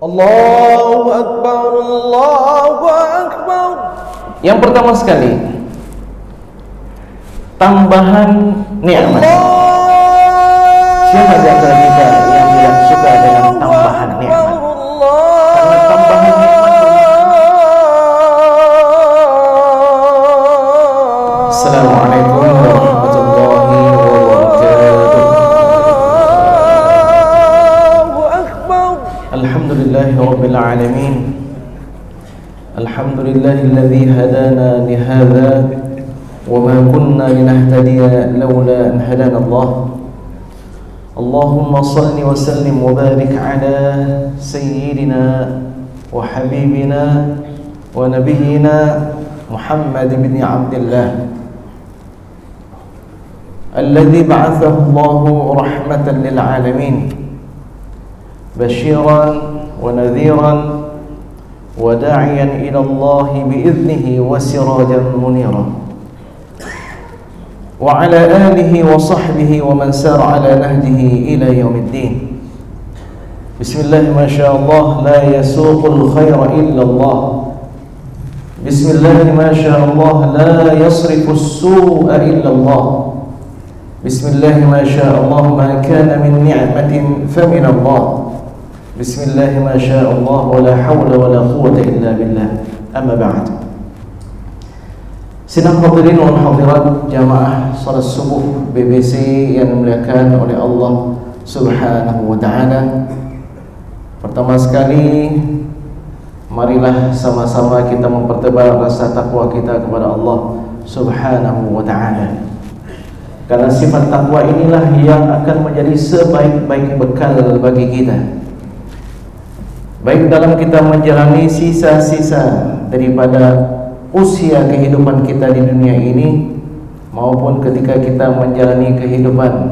Allahu Akbar, Allahu Akbar. Yang pertama sekali, tambahan nikmat. Siapa di antara kita yang tidak suka dengan tambahan nikmat? Karena tambahan nikmat. Assalamualaikum warahmatullahi wabarakatuh. Alhamdulillahi rabbil alamin. Alhamdulillahilladzi hadana li hadza wa ma kunna linahtadiya laula an hadana Allah. Allahumma salli wa sallim wa barik ala sayyidina wa habibina wa nabiyyina Muhammad bin Abdullah alladzi ba'athahu Allahu rahmatan lil alamin basyiran wa nadhiran wa da'iyan ila Allah bi'idhnihi wa sirajan munira wa ala alihi wa sahbihi wa man sara ala nahjihi ila yaumiddin. Bismillah, ma sya Allah, la yasuqul khaira illa Allah. Bismillah, ma sya Allah, la yasrifus su'a illa Allah. Bismillah, ma sya Allah, ma kana min ni'matin fa min Allah. Bismillah, ma sya Allah, wa la hawla wa la quwwata illa billah. Amma ba'd. Sidang hadirin wal hadirat jamaah salat subuh BBC yang dimuliakan oleh Allah Subhanahu wa taala. Pertama sekali, marilah sama-sama kita mempertebal rasa takwa kita kepada Allah Subhanahu wa taala. Karena sifat takwa inilah yang akan menjadi sebaik-baik bekal bagi kita, baik dalam kita menjalani sisa-sisa daripada usia kehidupan kita di dunia ini, maupun ketika kita menjalani kehidupan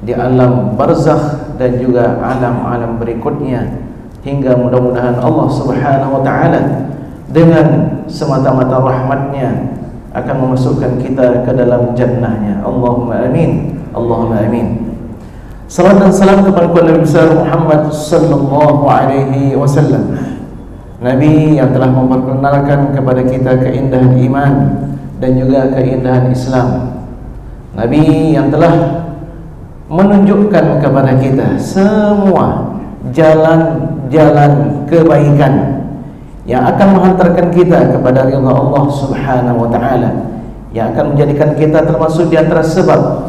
di alam barzakh dan juga alam-alam berikutnya, hingga mudah-mudahan Allah Subhanahu wa taala dengan semata-mata rahmatnya akan memasukkan kita ke dalam jannahnya. Allahumma amin, Allahumma amin. Salam dan salam kepada Nabi besar Muhammad sallallahu alaihi wasallam, Nabi yang telah memperkenalkan kepada kita keindahan iman dan juga keindahan Islam. Nabi yang telah menunjukkan kepada kita semua jalan-jalan kebaikan yang akan menghantarkan kita kepada ridha Allah Subhanahu wa taala, yang akan menjadikan kita termasuk di antara sebab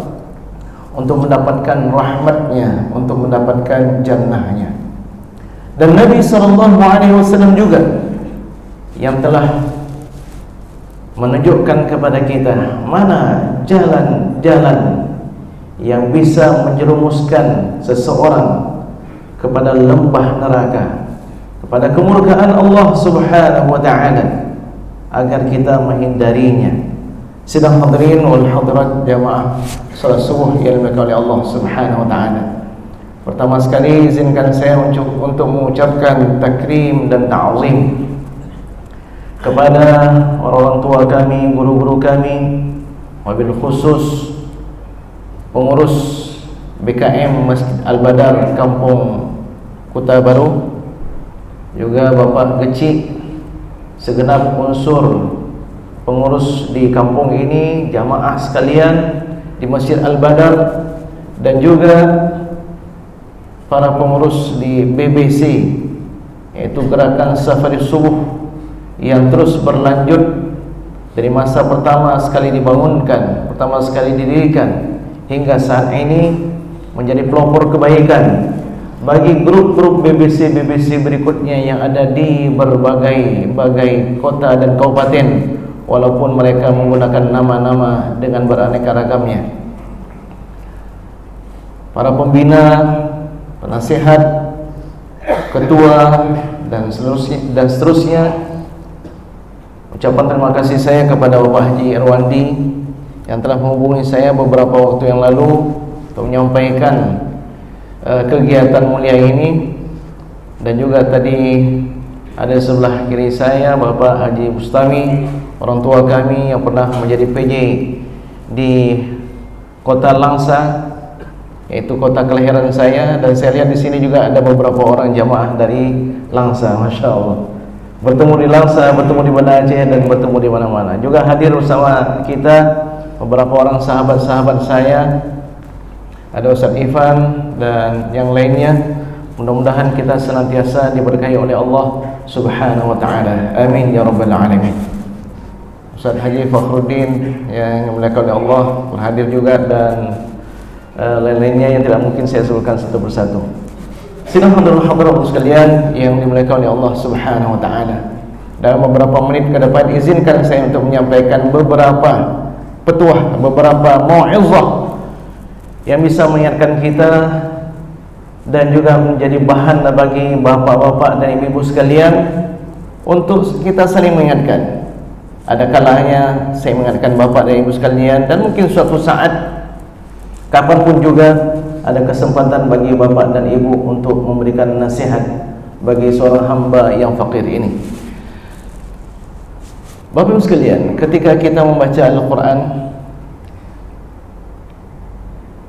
untuk mendapatkan rahmatnya, untuk mendapatkan jannahnya. Dan Nabi SAW juga yang telah menunjukkan kepada kita mana jalan-jalan yang bisa menjerumuskan seseorang kepada lembah neraka, kepada kemurkaan Allah Subhanahu wa taala, agar kita menghindarinya. Sidang hadirin wal hadirat jamaah salat subuh yang dimuliakan oleh Allah Subhanahu wa taala. Pertama sekali, izinkan saya untuk mengucapkan takrim dan ta'zim kepada orang-orang tua kami, guru-guru kami, wabil khusus pengurus BKM Masjid Al-Badar Kampung Kota Baru, juga Bapak Kecik, segenap unsur pengurus di kampung ini, jamaah sekalian di Masjid Al-Badar, dan juga para pengurus di BBC, yaitu Gerakan Safari Subuh yang terus berlanjut dari masa pertama sekali dibangunkan, pertama sekali didirikan, hingga saat ini menjadi pelopor kebaikan bagi grup-grup BBC berikutnya yang ada di berbagai kota dan kabupaten, walaupun mereka menggunakan nama-nama dengan beraneka ragamnya. Para pembina, penasihat, ketua, dan seterusnya, ucapan terima kasih saya kepada Bapak Haji Irwandi yang telah menghubungi saya beberapa waktu yang lalu untuk menyampaikan kegiatan mulia ini. Dan juga tadi ada sebelah kiri saya Bapak Haji Bustami, orang tua kami yang pernah menjadi PJ di Kota Langsa, yaitu kota kelahiran saya, dan saya lihat di sini juga ada beberapa orang jamaah dari Langsa, masya Allah. Bertemu di Langsa, bertemu di Banda Aceh, dan bertemu di mana-mana. Juga hadir bersama kita beberapa orang sahabat-sahabat saya, ada Ustaz Ifan dan yang lainnya. Mudah-mudahan kita senantiasa diberkahi oleh Allah Subhanahu wa taala. Amin ya rabbal alamin. Ustaz Haji Fakhruddin yang dimuliakan oleh Allah berhadir juga, dan lain-lainnya yang tidak mungkin saya sebutkan satu persatu. Sidang hadirin sekalian yang dimuliakan oleh Allah Subhanahu wa taala. Dalam beberapa menit ke depan izinkan saya untuk menyampaikan beberapa petuah, beberapa mau'izah yang bisa mengingatkan kita dan juga menjadi bahan bagi bapak-bapak dan ibu-ibu sekalian untuk kita saling mengingatkan. Ada kalanya saya mengingatkan bapak dan ibu sekalian, dan mungkin suatu saat kapanpun juga ada kesempatan bagi bapak dan ibu untuk memberikan nasihat bagi seorang hamba yang fakir ini. Bapak ibu sekalian, ketika kita membaca Al-Quran,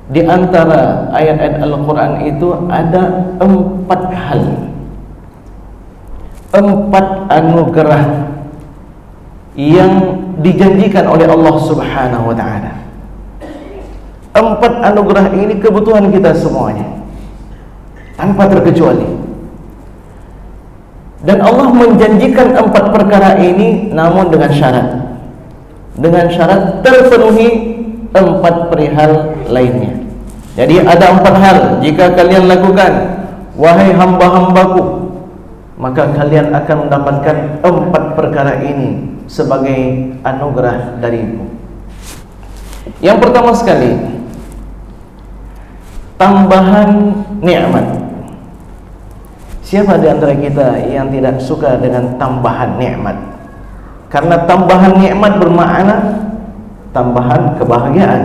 di antara ayat-ayat Al-Quran itu ada 4 hal, 4 anugerah yang dijanjikan oleh Allah Subhanahu wa taala. 4 anugerah ini kebutuhan kita semuanya, tanpa terkecuali. Dan Allah menjanjikan 4 perkara ini, namun dengan syarat. Dengan syarat terpenuhi 4 perihal lainnya. Jadi ada 4 hal, jika kalian lakukan, wahai hamba-hambaku, maka kalian akan mendapatkan 4 perkara ini sebagai anugerah dariku. Yang pertama sekali, tambahan nikmat. Siapa di antara kita yang tidak suka dengan tambahan nikmat? Karena tambahan nikmat bermakna tambahan kebahagiaan,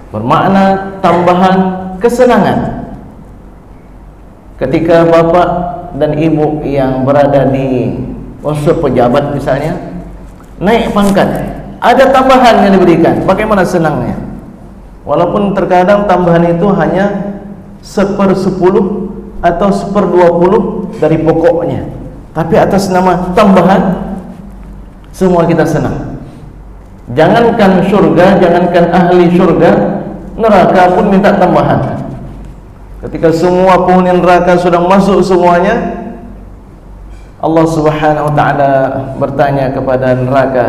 bermakna tambahan kesenangan. Ketika bapak dan ibu yang berada di unsur pejabat misalnya naik pangkat, ada tambahan yang diberikan, bagaimana senangnya. Walaupun terkadang tambahan itu hanya 1/10 atau 1/20 dari pokoknya, tapi atas nama tambahan semua kita senang. Jangankan surga, jangankan ahli surga, neraka pun minta tambahan. Ketika semua penghuni neraka sudah masuk semuanya, Allah Subhanahu wa taala bertanya kepada neraka,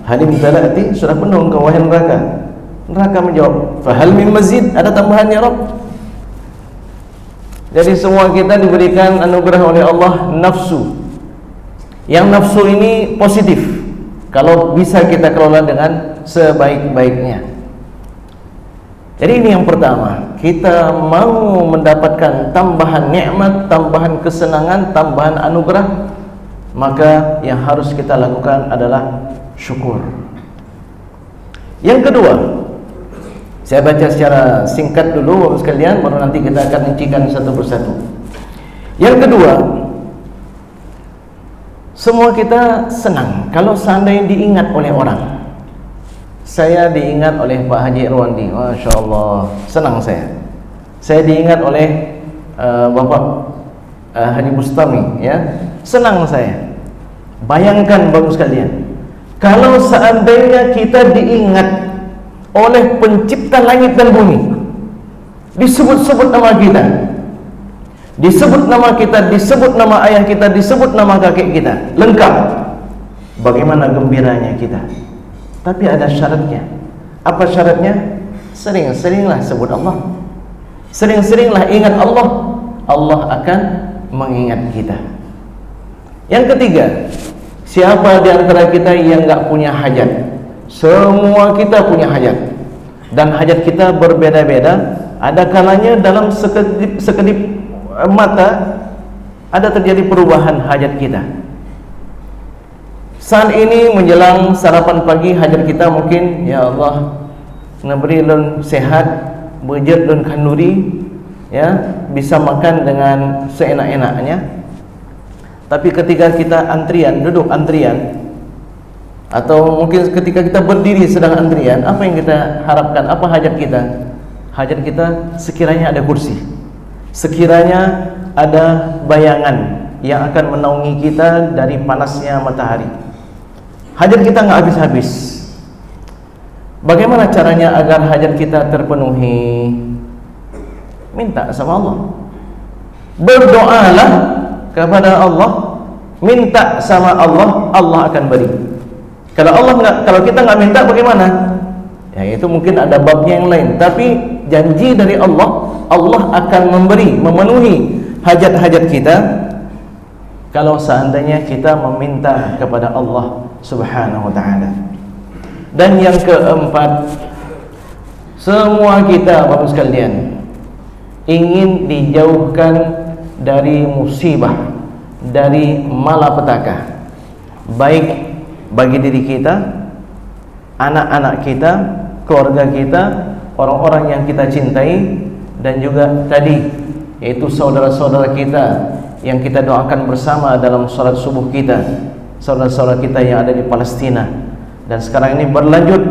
halim talati, sudah penuh engkau wahai neraka? Neraka menjawab, fahal min mazid, ada tambahan ya Rabb? Jadi semua kita diberikan anugerah oleh Allah nafsu. Yang nafsu ini positif kalau bisa kita kelola dengan sebaik-baiknya. Jadi ini yang pertama, kita mau mendapatkan tambahan nikmat, tambahan kesenangan, tambahan anugerah, maka yang harus kita lakukan adalah syukur. Yang kedua, saya baca secara singkat dulu Bapak sekalian, baru nanti kita akan rincikan satu persatu. Yang kedua, semua kita senang kalau seandainya diingat oleh orang. Saya diingat oleh Pak Haji Irwandi, Masya Allah, senang saya. Saya diingat oleh Bapak Haji Bustami, ya, senang saya. Bayangkan Bapak sekalian, kalau seandainya kita diingat oleh pencipta langit dan bumi, disebut-sebut nama kita, disebut nama kita, disebut nama ayah kita, disebut nama kakek kita, lengkap, bagaimana gembiranya kita. Tapi ada syaratnya. Apa syaratnya? Sering-seringlah sebut Allah, sering-seringlah ingat Allah, Allah akan mengingat kita. Yang ketiga, siapa di antara kita yang enggak punya hajat? Semua kita punya hajat, dan hajat kita berbeda-beda. Ada kalanya dalam sekedip mata ada terjadi perubahan hajat kita. Saat ini menjelang sarapan pagi, hajat kita mungkin, ya Allah, naberi lun sehat, bejet lun kanduri, ya, bisa makan dengan seenak-enaknya. Tapi ketika kita antrian, duduk antrian, atau mungkin ketika kita berdiri sedang antrian, apa yang kita harapkan? Apa hajat kita? hajat kita sekiranya ada kursi, sekiranya ada bayangan yang akan menaungi kita dari panasnya matahari. Hajat kita nggak habis-habis. Bagaimana caranya agar hajat kita terpenuhi? Minta sama Allah. Berdoalah kepada Allah, minta sama Allah, Allah akan beri. Kalau kita nggak minta bagaimana? Ya itu mungkin ada babnya yang lain. Tapi janji dari Allah, Allah akan memberi, memenuhi hajat-hajat kita kalau seandainya kita meminta kepada Allah Subhanahu wa ta'ala. Dan yang keempat, semua kita Bapak sekalian ingin dijauhkan dari musibah, dari malapetaka, baik bagi diri kita, anak-anak kita, keluarga kita, orang-orang yang kita cintai, dan juga tadi yaitu saudara-saudara kita yang kita doakan bersama dalam salat subuh kita, saudara-saudara kita yang ada di Palestina, dan sekarang ini berlanjut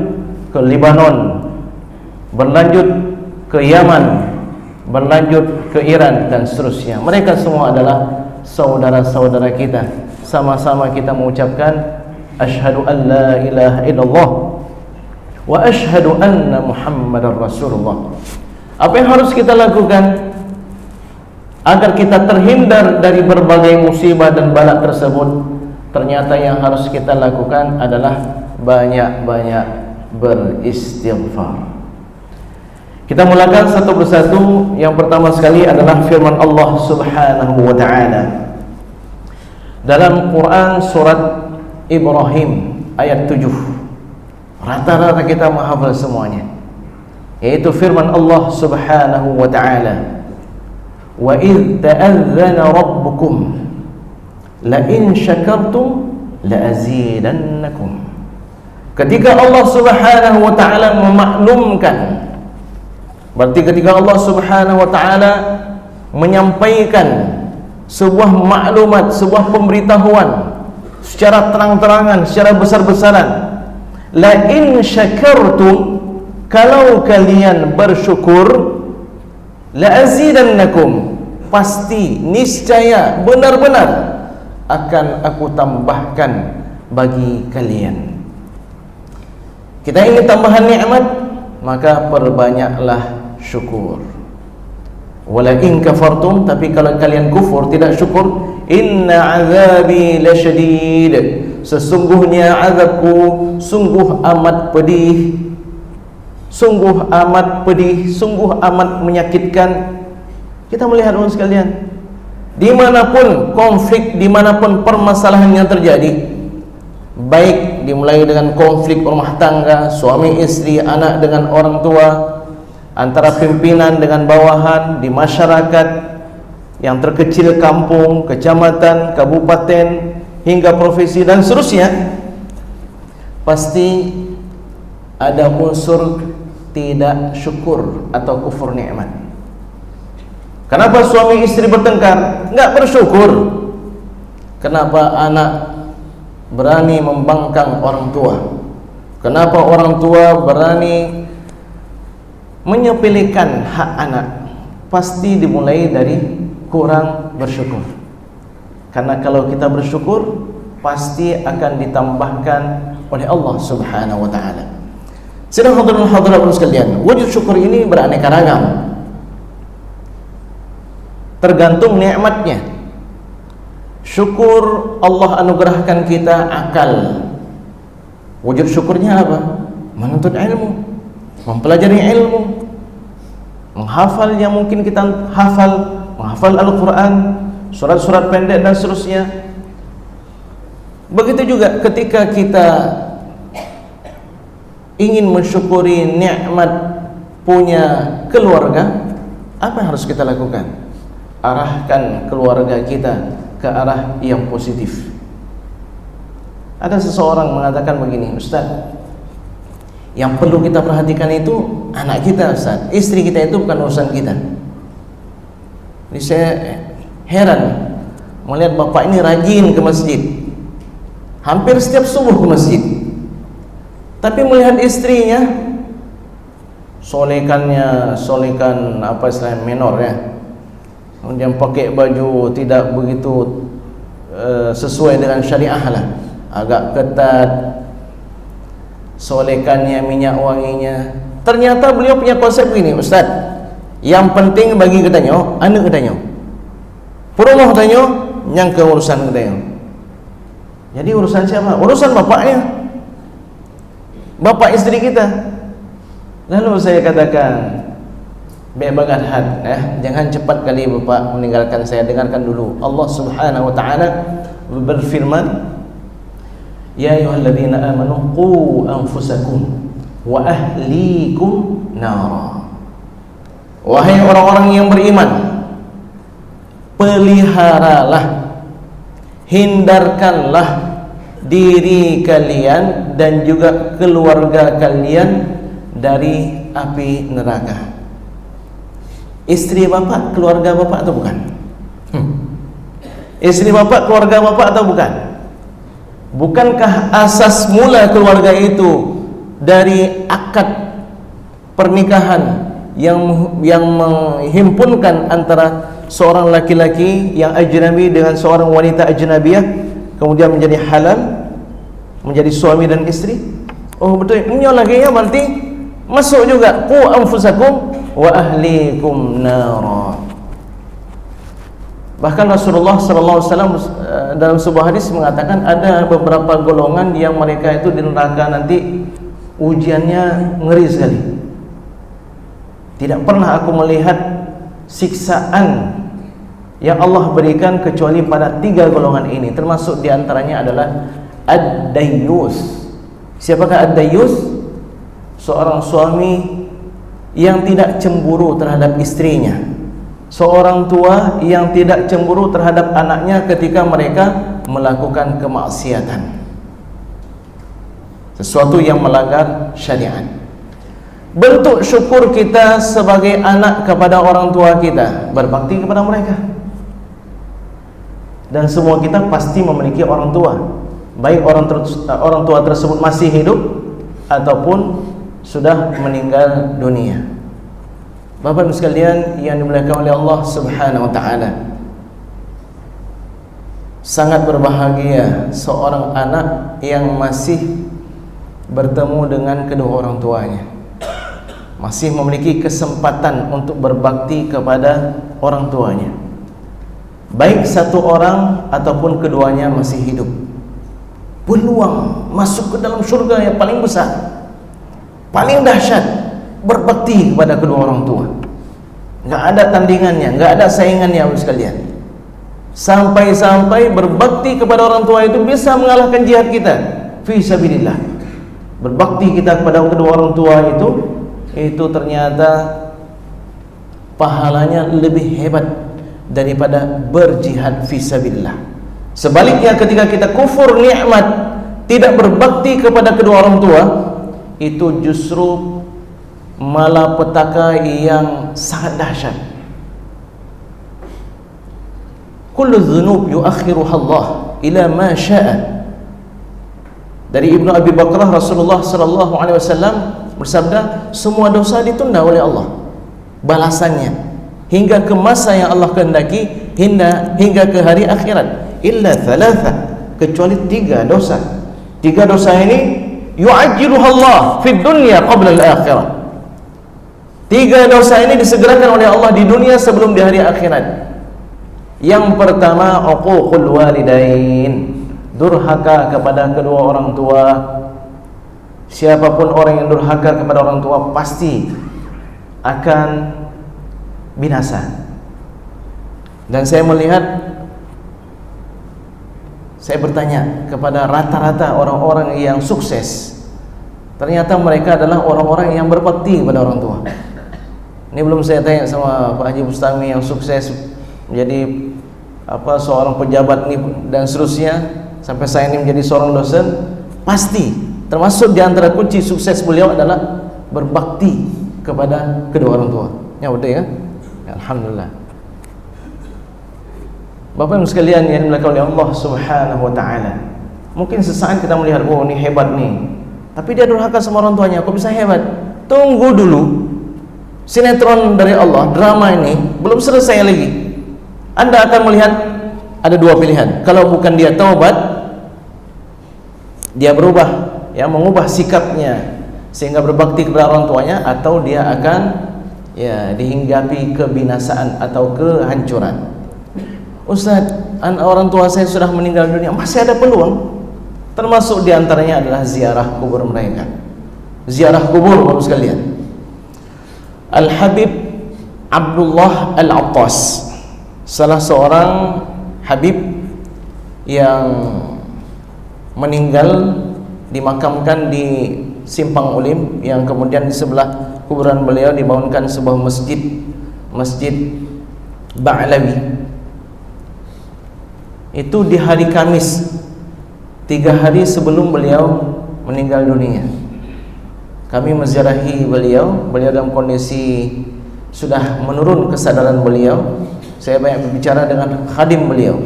ke Lebanon, berlanjut ke Yaman, berlanjut ke Iran dan seterusnya. Mereka semua adalah saudara-saudara kita. Sama-sama kita mengucapkan asyhadu an la ilaha illallah wa asyhadu anna Muhammadar Rasulullah. Apa yang harus kita lakukan agar kita terhindar dari berbagai musibah dan bala tersebut? Ternyata yang harus kita lakukan adalah banyak-banyak beristighfar. Kita mulakan satu persatu. Yang pertama sekali adalah firman Allah Subhanahu wa ta'ala dalam Quran surat Ibrahim ayat 7. Rata-rata kita menghafal semuanya, yaitu firman Allah Subhanahu wa ta'ala, wa idh ta'adzana rabbukum la in syakartum la azidannakum. Ketika Allah Subhanahu wa ta'ala memaklumkan, berarti ketika Allah Subhanahu wa ta'ala menyampaikan sebuah maklumat, sebuah pemberitahuan secara terang-terangan, secara besar-besaran, la in syakartum, kalau kalian bersyukur, la azidannakum, pasti, niscaya, benar-benar akan aku tambahkan bagi kalian. Kita ingin tambahan nikmat, maka perbanyaklah syukur. Wala in kafartum, tapi kalau kalian kufur, tidak syukur, inna azabi lasyadid, sesungguhnya azabku sungguh amat pedih, sungguh amat pedih, sungguh amat menyakitkan. Kita melihat orang sekalian, dimanapun konflik, dimanapun permasalahan yang terjadi, baik dimulai dengan konflik rumah tangga, suami istri, anak dengan orang tua, antara pimpinan dengan bawahan, di masyarakat yang terkecil, kampung, kecamatan, kabupaten, hingga profesi dan seterusnya, pasti ada unsur tidak syukur atau kufur nikmat. Kenapa suami istri bertengkar? Enggak bersyukur. Kenapa anak berani membangkang orang tua? Kenapa orang tua berani menyepelekan hak anak? Pasti dimulai dari kurang bersyukur. Karena kalau kita bersyukur, pasti akan ditambahkan oleh Allah Subhanahu wa ta'ala. Sidang hadirin hadirat sekalian, wujud syukur ini beraneka ragam, tergantung nikmatnya. Syukur Allah anugerahkan kita akal. Wujud syukurnya apa? Menuntut ilmu, mempelajari ilmu, menghafal yang mungkin kita hafal, menghafal Al-Quran, surat-surat pendek dan seterusnya. Begitu juga ketika kita ingin mensyukuri nikmat punya keluarga, apa yang harus kita lakukan? Arahkan keluarga kita ke arah yang positif. Ada seseorang mengatakan begini, Ustaz, yang perlu kita perhatikan itu anak kita, Ustaz. Istri kita itu bukan urusan kita. Jadi saya heran melihat bapak ini rajin ke masjid, hampir setiap subuh ke masjid, tapi melihat istrinya solekannya solekan apa istilahnya menor ya, kemudian pakai baju tidak begitu sesuai dengan syariah lah, agak ketat, solekannya, minyak wanginya. Ternyata beliau punya konsep begini, Ustaz, yang penting bagi katanya anak katanya, perumah katanya, yang ke urusan katanya. Jadi urusan siapa? Urusan bapaknya, bapak istri kita. Lalu saya katakan, bebagan had, jangan cepat kali bapak meninggalkan saya. Dengarkan dulu, Allah Subhanahu wa taala berfirman, ya ayyuhalladzina amanu qu anfusakum wa ahlikum nara. Wahai orang-orang yang beriman, peliharalah, hindarkanlah diri kalian dan juga keluarga kalian dari api neraka. Istri bapak keluarga bapak atau bukan? Istri bapak keluarga bapak atau bukan? Bukankah asas mula keluarga itu dari akad pernikahan yang menghimpunkan antara seorang laki-laki yang ajnabi dengan seorang wanita ajnabiyah, kemudian menjadi halal, menjadi suami dan istri? Oh betul, ini lagi ya, berarti masuk juga qu anfusakum wa ahlikum nara. Bahkan Rasulullah sallallahu alaihi wasallam dalam sebuah hadis mengatakan ada beberapa golongan yang mereka itu di neraka nanti ujiannya ngeri sekali. Tidak pernah aku melihat siksaan yang Allah berikan kecuali pada 3 golongan ini. Termasuk diantaranya adalah ad-dayyus. Siapakah ad-dayyus? Seorang suami yang tidak cemburu terhadap istrinya, seorang tua yang tidak cemburu terhadap anaknya ketika mereka melakukan kemaksiatan, sesuatu yang melanggar syariat. Bentuk syukur kita sebagai anak kepada orang tua kita, berbakti kepada mereka. Dan semua kita pasti memiliki orang tua, baik orang tua tersebut masih hidup ataupun sudah meninggal dunia. Bapak-ibu sekalian yang dimuliakan oleh Allah Subhanahu wa taala, sangat berbahagia seorang anak yang masih bertemu dengan kedua orang tuanya, masih memiliki kesempatan untuk berbakti kepada orang tuanya, baik satu orang ataupun keduanya masih hidup. Peluang masuk ke dalam surga yang paling besar, paling dahsyat, berbakti kepada kedua orang tua. Enggak ada tandingannya, enggak ada saingannya, Bapak sekalian. Sampai-sampai berbakti kepada orang tua itu bisa mengalahkan jihad kita fi sabilillah. Berbakti kita kepada kedua orang tua itu ternyata pahalanya lebih hebat daripada berjihad fi sabilillah. Sebaliknya ketika kita kufur nikmat, tidak berbakti kepada kedua orang tua, itu justru malapetaka yang sangat dahsyat. Kullu dzunub yuakhiruha Allah ila ma syaa. Dari Ibnu Abi Bakrah, Rasulullah sallallahu alaihi wasallam bersabda, semua dosa ditunda oleh Allah balasannya hingga ke masa yang Allah kehendaki, hingga ke hari akhirat, illa thalatha, kecuali 3 dosa. 3 dosa ini yu'ajjiluha Allah fid dunya qabla al-akhirah. 3 dosa ini disegerakan oleh Allah di dunia sebelum di hari akhirat. Yang pertama, uququl walidain, durhaka kepada kedua orang tua. Siapapun orang yang durhaka kepada orang tua pasti akan binasa. Dan saya bertanya kepada rata-rata orang-orang yang sukses, ternyata mereka adalah orang-orang yang berbakti kepada orang tua. Ini belum saya tanya sama Pak Haji Bustami yang sukses menjadi seorang pejabat ini dan seterusnya, sampai saya ini menjadi seorang dosen. Pasti termasuk di antara kunci sukses beliau adalah berbakti kepada kedua orang tua. Ya betul ya? Alhamdulillah. Bapak Ibu sekalian yang dimuliakan oleh Allah Subhanahu wa taala, mungkin sesaat kita melihat, oh ini hebat nih, tapi dia durhaka sama orang tuanya, kok bisa hebat? Tunggu dulu, sinetron dari Allah, drama ini belum selesai lagi. Anda akan melihat ada dua pilihan. Kalau bukan dia taubat, dia berubah, ya, mengubah sikapnya sehingga berbakti kepada orang tuanya, atau dia akan, ya, dihinggapi kebinasaan atau kehancuran. Ustaz, orang tua saya sudah meninggal dunia, masih ada peluang. Termasuk diantaranya adalah ziarah kubur mereka. Ziarah kubur, bapak sekalian. Al-Habib Abdullah Al-Attas, salah seorang Habib yang meninggal dimakamkan di Simpang Ulim, yang kemudian di sebelah kuburan beliau dibangunkan sebuah masjid Ba'lawi. Itu di hari Kamis, 3 hari sebelum beliau meninggal dunia. Kami menziarahi beliau dalam kondisi sudah menurun kesadaran beliau. Saya banyak berbicara dengan khadim beliau.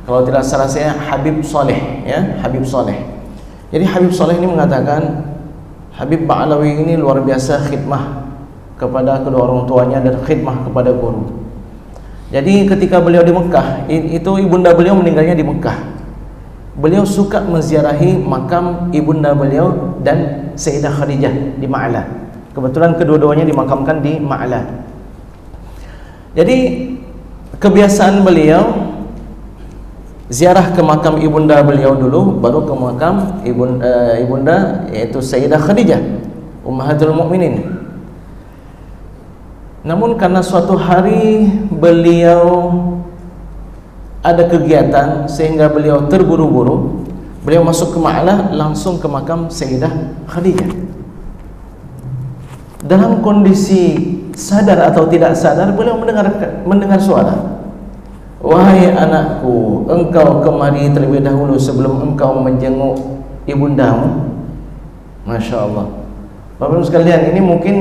Kalau tidak salah saya Habib Saleh, ya, Habib Saleh. Jadi Habib Saleh ini mengatakan Habib Ba'lawi ini luar biasa khidmah kepada kedua orang tuanya dan khidmah kepada guru. Jadi ketika beliau di Mekah, itu ibunda beliau meninggalnya di Mekah. Beliau suka menziarahi makam ibunda beliau dan Sayyidah Khadijah di Ma'la. Kebetulan kedua-duanya dimakamkan di Ma'la. Jadi kebiasaan beliau ziarah ke makam ibunda beliau dulu, baru ke makam ibunda yaitu Sayyidah Khadijah Ummahatul Mukminin. Namun karena suatu hari beliau ada kegiatan sehingga beliau terburu-buru, beliau masuk ke Ma'lah, langsung ke makam Sayyidah Khadijah. Dalam kondisi sadar atau tidak sadar, beliau mendengar suara, "Wahai anakku, engkau kemari terlebih dahulu sebelum engkau menjenguk ibundamu." Masya Allah. Bapak-Ibu sekalian, ini mungkin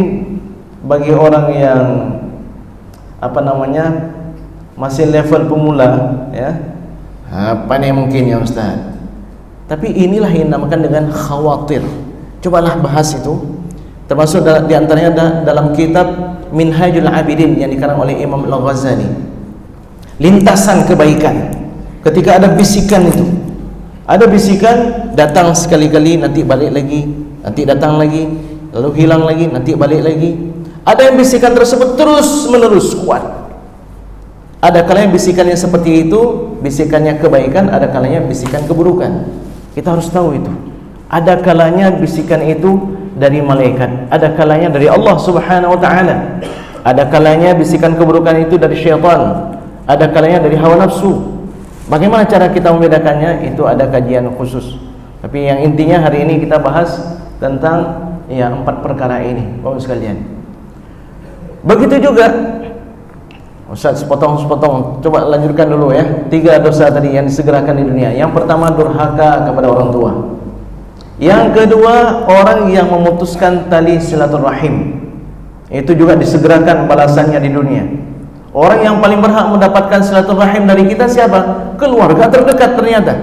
bagi orang yang masih level pemula, ya, apa nih mungkin ya Ustaz. Tapi inilah yang dinamakan dengan khawatir. Cobalah bahas itu. Termasuk diantaranya dalam kitab Minhajul Abidin yang dikarang oleh Imam Al-Ghazali. Lintasan kebaikan. Ketika ada bisikan itu, ada bisikan, datang sekali-kali, nanti balik lagi, nanti datang lagi, lalu hilang lagi, nanti balik lagi. Ada yang bisikan tersebut terus menerus kuat. Ada kalanya bisikannya seperti itu, bisikannya kebaikan, ada kalanya bisikan keburukan. Kita harus tahu itu. Ada kalanya bisikan itu dari malaikat, ada kalanya dari Allah Subhanahu wa taala. Ada kalanya bisikan keburukan itu dari syaitan, ada kalanya dari hawa nafsu. Bagaimana cara kita membedakannya? Itu ada kajian khusus. Tapi yang intinya hari ini kita bahas tentang 4 perkara ini, Bapak sekalian. Begitu juga Ustaz, sepotong-sepotong, coba lanjutkan dulu ya. 3 dosa tadi yang disegerakan di dunia. Yang pertama, durhaka kepada orang tua. Yang kedua, orang yang memutuskan tali silaturahim. Itu juga disegerakan balasannya di dunia. Orang yang paling berhak mendapatkan silaturahim dari kita siapa? Keluarga terdekat ternyata.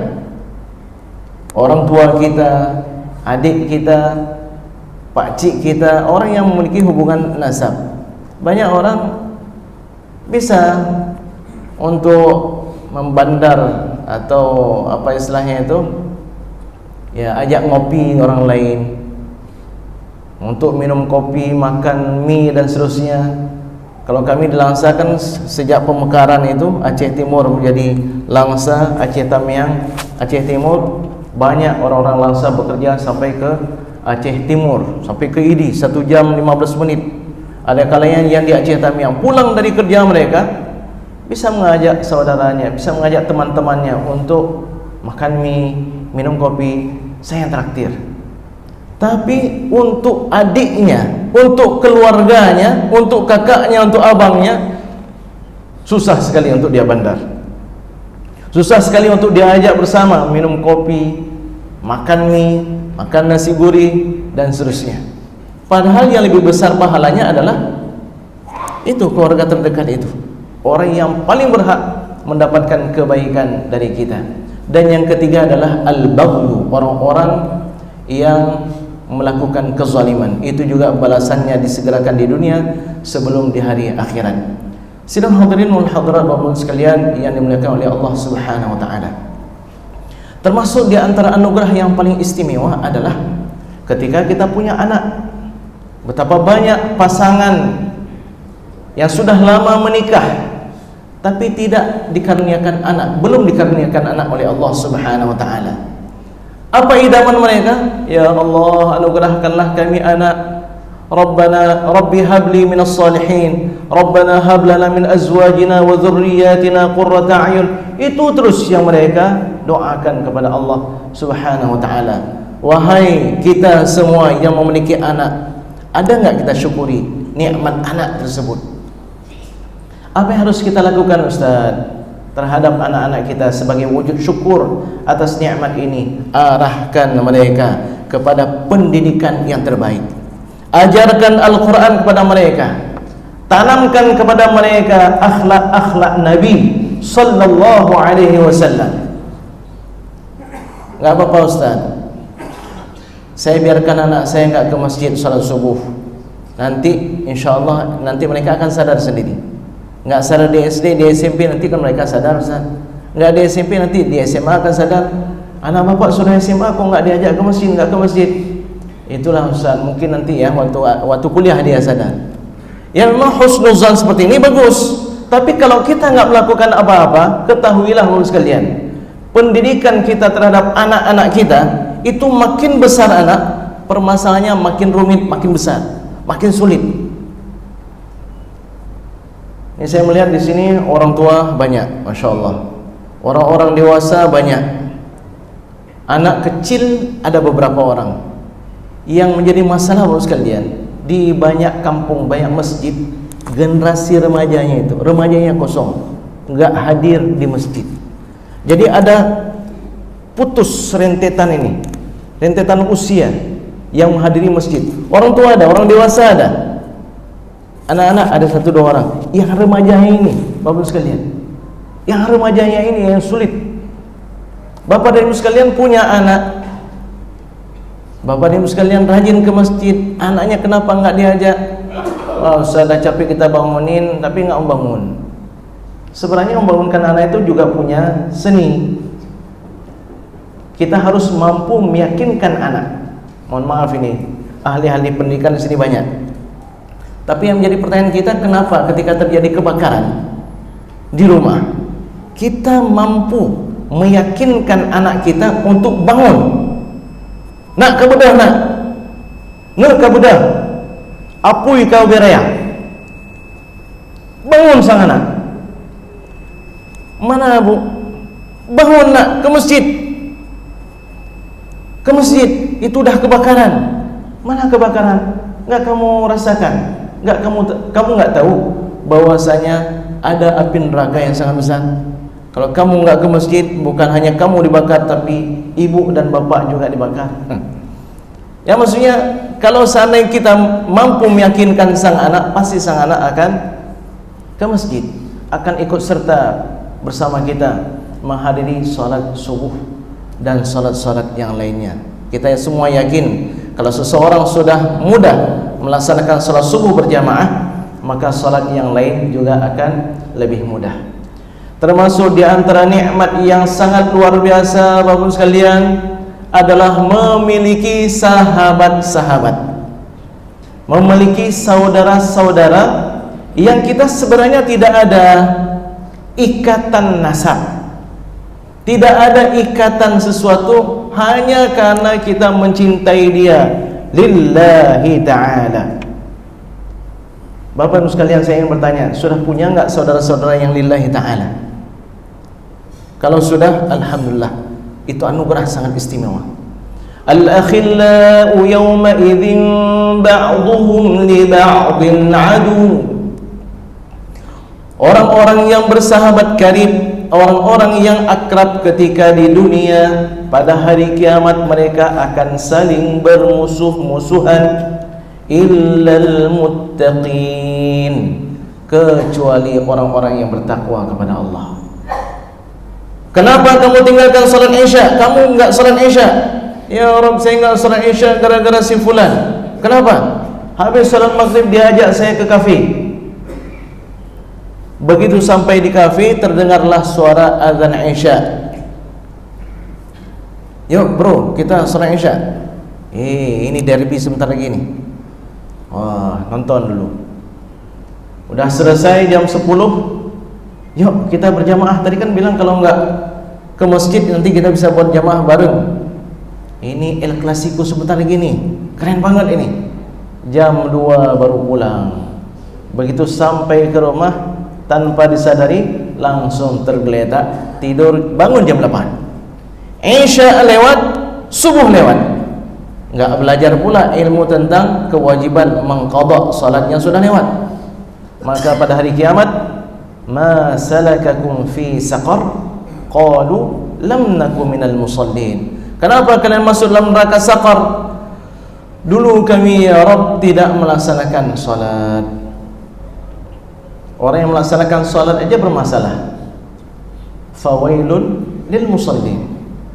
Orang tua kita, adik kita, pakcik kita, orang yang memiliki hubungan nasab. Banyak orang bisa untuk membandar atau apa istilahnya itu, ya, ajak ngopi orang lain, untuk minum kopi, makan mie dan seterusnya. Kalau kami dilangsakan sejak pemekaran itu, Aceh Timur menjadi Langsa, Aceh Tamiang, Aceh Timur, banyak orang-orang Langsa bekerja sampai ke Aceh Timur, sampai ke Idi, 1 jam 15 menit. Ada kalanya yang di Aceh Tamiang pulang dari kerja mereka bisa mengajak saudaranya, bisa mengajak teman-temannya untuk makan mie, minum kopi, saya yang traktir. Tapi untuk adiknya, untuk keluarganya, untuk kakaknya, untuk abangnya, susah sekali untuk dia bandar. Susah sekali untuk dia ajak bersama minum kopi, makan mie, makan nasi gurih dan seterusnya. Padahal yang lebih besar pahalanya adalah itu keluarga terdekat itu. Orang yang paling berhak mendapatkan kebaikan dari kita. Dan yang ketiga adalah al-baghyu, orang-orang yang melakukan kezaliman. Itu juga balasannya disegerakan di dunia sebelum di hari akhirat. Sidang hadirin wal hadirat Bapak sekalian yang dimuliakan oleh Allah Subhanahu wa taala. Termasuk di antara anugerah yang paling istimewa adalah ketika kita punya anak. Betapa banyak pasangan yang sudah lama menikah tapi tidak dikaruniakan anak, belum dikaruniakan anak oleh Allah Subhanahu wa taala. Apa idaman mereka? Ya Allah, anugerahkanlah kami anak. Rabbana Rabbi habli minas salihin, Rabbana hab lana min azwajina wa dhurriyyatina qurrata a'yun. Itu terus yang mereka doakan kepada Allah Subhanahu wa taala. Wahai kita semua yang memiliki anak, ada enggak kita syukuri nikmat anak tersebut? Apa yang harus kita lakukan, Ustaz, terhadap anak-anak kita sebagai wujud syukur atas nikmat ini? Arahkan mereka kepada pendidikan yang terbaik. Ajarkan Al-Quran kepada mereka. Tanamkan kepada mereka akhlak-akhlak Nabi sallallahu alaihi wasallam. Enggak apa-apa, Ustaz, saya biarkan anak saya enggak ke masjid salat subuh. Nanti insyaallah nanti mereka akan sadar sendiri. Enggak sadar di SD, di SMP, nanti kan mereka sadar, Ustaz. Enggak di SMP, nanti di SMA akan sadar. Anak bapak sudah SMA kok enggak diajak ke masjid, enggak ke masjid. Itulah, Ustaz, mungkin nanti ya waktu kuliah dia sadar. Ya memang husnuzan seperti ini bagus. Tapi kalau kita enggak melakukan apa-apa, ketahuilah Bapak sekalian, pendidikan kita terhadap anak-anak kita itu makin besar anak, permasalahannya makin rumit, makin besar, makin sulit. Ini saya melihat di sini orang tua banyak, masya Allah. Orang-orang dewasa banyak. Anak kecil ada beberapa orang. Yang menjadi masalah Bapak sekalian, di banyak kampung, banyak masjid, generasi remajanya itu, remajanya kosong, enggak hadir di masjid. Jadi ada putus rentetan ini, rentetan usia yang menghadiri masjid. Orang tua ada, orang dewasa ada. Anak-anak ada 1-2 orang. Yang remajanya ini, Bapak sekalian, yang remajanya ini yang sulit. Bapak dan Ibu sekalian punya anak, Bapak dan Ibu sekalian rajin ke masjid, anaknya kenapa enggak diajak? Wah, sudah capek kita bangunin, tapi enggak membangun. Sebenarnya membangunkan anak itu juga punya seni. Kita harus mampu meyakinkan anak. Mohon maaf ini, ahli-ahli pendidikan di sini banyak. Tapi yang menjadi pertanyaan kita, kenapa ketika terjadi kebakaran di rumah, kita mampu meyakinkan anak kita untuk bangun? Nak kebedah nak, nak kebedah, apui kau beraya, bangun sang anak. Mana bu? Bangun nak, ke masjid. Ke masjid, itu dah kebakaran. Mana kebakaran? Enggak kamu rasakan? Enggak kamu enggak tahu bahwasanya ada api neraka yang sangat besar? Kalau kamu enggak ke masjid, bukan hanya kamu dibakar, tapi ibu dan bapak juga dibakar. Ya maksudnya, kalau seandainya kita mampu meyakinkan sang anak, pasti sang anak akan ke masjid, akan ikut serta bersama kita menghadiri sholat subuh dan sholat-sholat yang lainnya. Kita semua yakin, kalau seseorang sudah mudah melaksanakan sholat subuh berjamaah, maka sholat yang lain juga akan lebih mudah. Termasuk di antara nikmat yang sangat luar biasa Bapak sekalian adalah memiliki sahabat-sahabat, memiliki saudara-saudara yang kita sebenarnya tidak ada ikatan nasab, tidak ada ikatan sesuatu, hanya karena kita mencintai dia lillahi ta'ala. Bapak Ibu sekalian, saya ingin bertanya, sudah punya enggak saudara-saudara yang lillahi ta'ala? Kalau sudah, alhamdulillah, itu anugerah sangat istimewa. Al-akhillau yawma idzin ba'duhum li ba'din adu. Orang-orang yang bersahabat karib, orang-orang yang akrab ketika di dunia, pada hari kiamat mereka akan saling bermusuh-musuhan. Illal muttaqin, kecuali orang-orang yang bertakwa kepada Allah. Kenapa kamu tinggalkan salat Isya? Kamu enggak salat Isya? ya Rabb, saya enggak salat Isya gara-gara si fulan. Kenapa? Habis salat maghrib dia ajak saya ke kafe. Begitu sampai di kafe, terdengarlah suara azan Isya. Yuk bro, kita salat Isya. Ini derby sebentar lagi nih. Wah, nonton dulu. Udah selesai jam 10. Yuk kita berjamaah. Tadi kan bilang kalau enggak ke masjid nanti kita bisa buat jamaah bareng. Ini El Clasico sebentar lagi nih. Keren banget ini. Jam 2 baru pulang. Begitu sampai ke rumah, tanpa disadari langsung tergeletak tidur, bangun jam 8. Isya lewat, subuh lewat. Enggak belajar pula ilmu tentang kewajiban mengqadha salatnya sudah lewat. Maka pada hari kiamat, ma salakakum fi saqar? Qalu lam nakum minal musallin. Kenapa kalian masuk dalam neraka saqar? Dulu kami ya Rabb tidak melaksanakan salat. Orang yang melaksanakan salat aja bermasalah. Fawailun lil musallin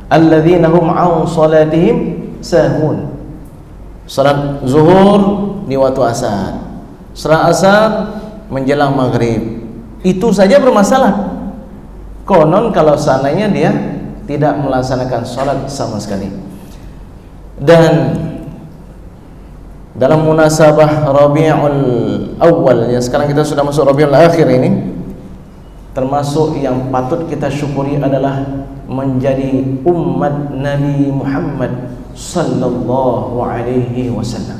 alladzina hum an salatihim sahun. Salat zuhur di waktu asar, salat asar menjelang maghrib, itu saja bermasalah. Konon kalau seandainya dia tidak melaksanakan salat sama sekali. Dan dalam munasabah Rabiul Awal, yang sekarang kita sudah masuk Rabiul Akhir ini, termasuk yang patut kita syukuri adalah menjadi umat Nabi Muhammad sallallahu alaihi wasallam.